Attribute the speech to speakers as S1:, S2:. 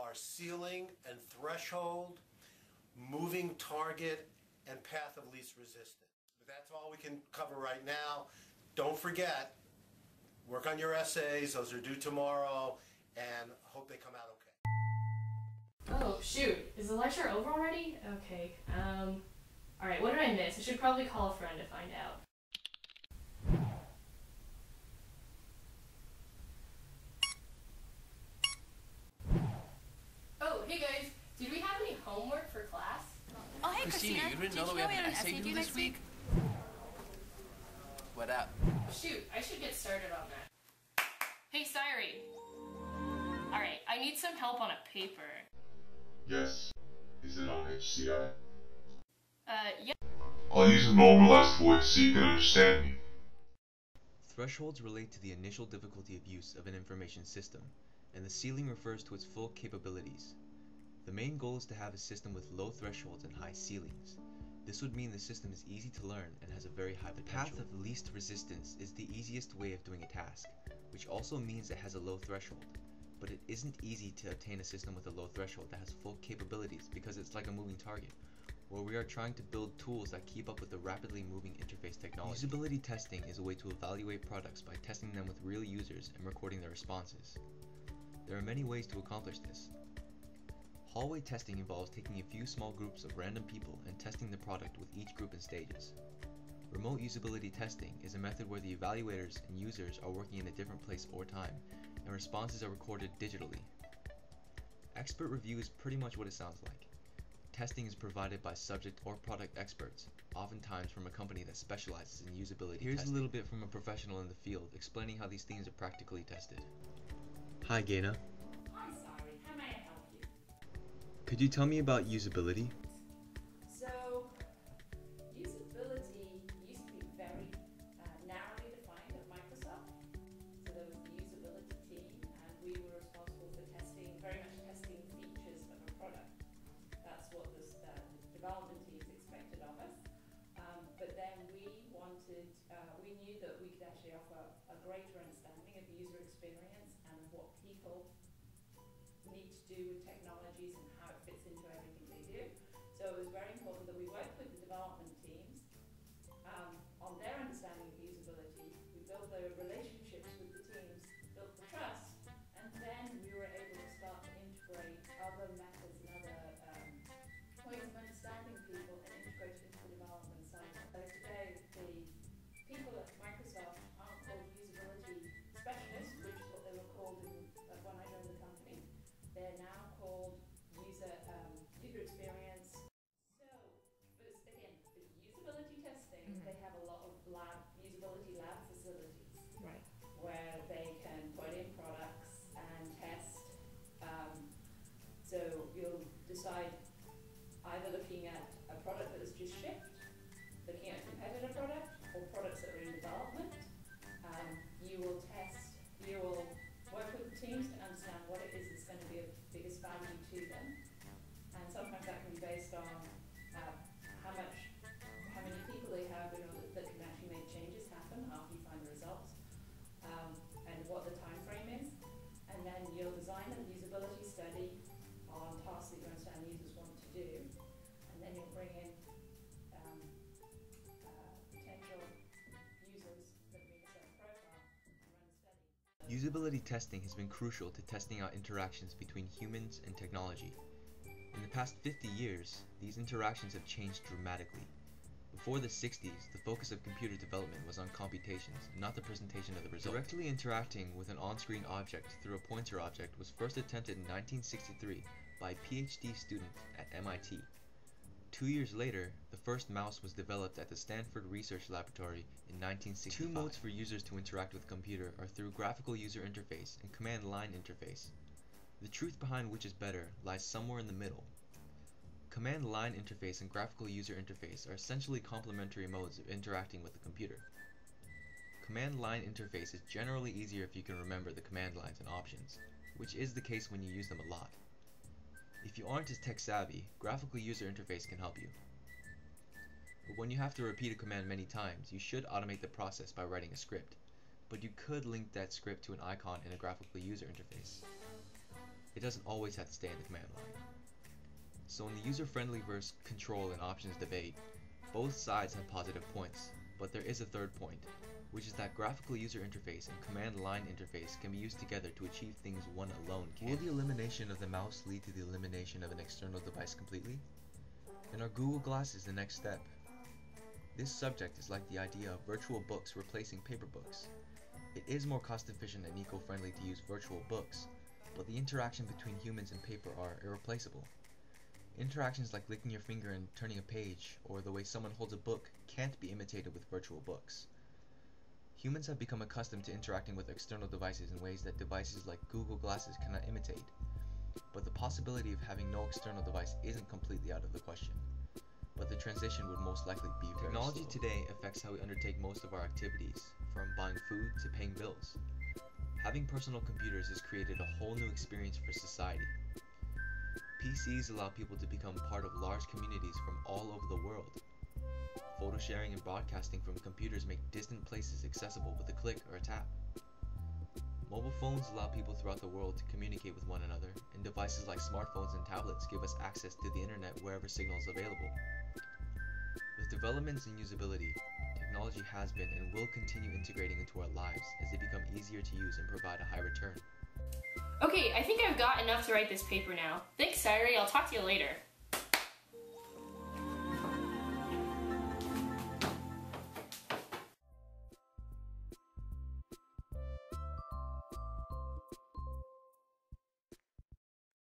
S1: are ceiling and threshold, moving target, and path of least resistance. But that's all we can cover right now. Don't forget, work on your essays. Those are due tomorrow, and hope they come out okay.
S2: Oh, shoot. Is the lecture over already? Okay, alright, what did I miss? I should probably call a friend to find out. Oh, hey guys, did we have any homework for class?
S3: Oh, hey,
S4: Christina, you didn't know that we have an essay due this week? What up?
S2: Shoot, I should get started on that. Hey, Siri. Alright, I need some help on a paper.
S5: Yes. Is it on HCI?
S2: Yeah.
S5: I'll use a normalized voice so you can understand me.
S6: Thresholds relate to the initial difficulty of use of an information system, and the ceiling refers to its full capabilities. The main goal is to have a system with low thresholds and high ceilings. This would mean the system is easy to learn and has a very high potential. The path of least resistance is the easiest way of doing a task, which also means it has a low threshold. But it isn't easy to obtain a system with a low threshold that has full capabilities because it's like a moving target, where we are trying to build tools that keep up with the rapidly moving interface technology. Usability testing is a way to evaluate products by testing them with real users and recording their responses. There are many ways to accomplish this. Hallway testing involves taking a few small groups of random people and testing the product with each group in stages. Remote usability testing is a method where the evaluators and users are working in a different place or time, and responses are recorded digitally. Expert review is pretty much what it sounds like. Testing is provided by subject or product experts, oftentimes from a company that specializes in usability testing. Here's a little bit from a professional in the field explaining how these things are practically tested. Hi, Gaina.
S3: Hi, sorry. How may I help you?
S6: Could you tell me about usability?
S3: So, usability used to be very narrowly defined at Microsoft. So there was the usability team, and we were responsible for testing, very much testing features of a product. That's what the development teams expected of us. But then we knew that we could actually offer a greater understanding of user experience and what people need to do with technologies and how it fits into everything they do. So it was very important that we work with the development teams on their understanding of usability. We built the relationships with the teams, built the trust, and then we were able to start to integrate other methods and other ways of understanding people and integrate it into the development cycle. So today, the people at Microsoft aren't called usability specialists, which is what they were called when I joined the company. They're now called user experience. So, but again, for usability testing, they have a lot of usability lab facilities,
S2: Right.
S3: where they can put in products and test. So you'll decide either looking at a product that has just shipped, looking at a competitor product, or products that are in development. You will test, you will work with the teams to understand what it is that's going to be of biggest value to them. And sometimes that can be based on how many people they have in order that can actually make changes happen after you find the results, and what the time frame is. And then you'll design a usability study on tasks that you understand users want to do, and then you'll bring in potential users that meet a certain profile and run a study.
S6: Usability testing has been crucial to testing out interactions between humans and technology. In the past 50 years, these interactions have changed dramatically. Before the 60s, the focus of computer development was on computations, not the presentation of the result. Directly interacting with an on-screen object through a pointer object was first attempted in 1963 by a PhD student at MIT. 2 years later, the first mouse was developed at the Stanford Research Laboratory in 1965. Two modes for users to interact with a computer are through graphical user interface and command line interface. The truth behind which is better lies somewhere in the middle. Command line interface and graphical user interface are essentially complementary modes of interacting with the computer. Command line interface is generally easier if you can remember the command lines and options, which is the case when you use them a lot. If you aren't as tech savvy, graphical user interface can help you. But when you have to repeat a command many times, you should automate the process by writing a script, but you could link that script to an icon in a graphical user interface. it doesn't always have to stay in the command line. So in the user-friendly versus control and options debate, both sides have positive points, but there is a third point, which is that graphical user interface and command line interface can be used together to achieve things one alone can't. Will the elimination of the mouse lead to the elimination of an external device completely? And are Google Glasses the next step? This subject is like the idea of virtual books replacing paper books. It is more cost efficient and eco-friendly to use virtual books, but the interaction between humans and paper are irreplaceable. Interactions like licking your finger and turning a page, or the way someone holds a book, can't be imitated with virtual books. Humans have become accustomed to interacting with external devices in ways that devices like Google Glasses cannot imitate. But the possibility of having no external device isn't completely out of the question. But the transition would most likely be very slow. Technology today affects how we undertake most of our activities, from buying food to paying bills. Having personal computers has created a whole new experience for society. PCs allow people to become part of large communities from all over the world. Photo sharing and broadcasting from computers make distant places accessible with a click or a tap. Mobile phones allow people throughout the world to communicate with one another, and devices like smartphones and tablets give us access to the internet wherever signal is available. With developments in usability, technology has been and will continue integrating into our lives as they become easier to use and provide a high return.
S2: Okay, I think I've got enough to write this paper now. Thanks, Sairi. I'll talk to you later.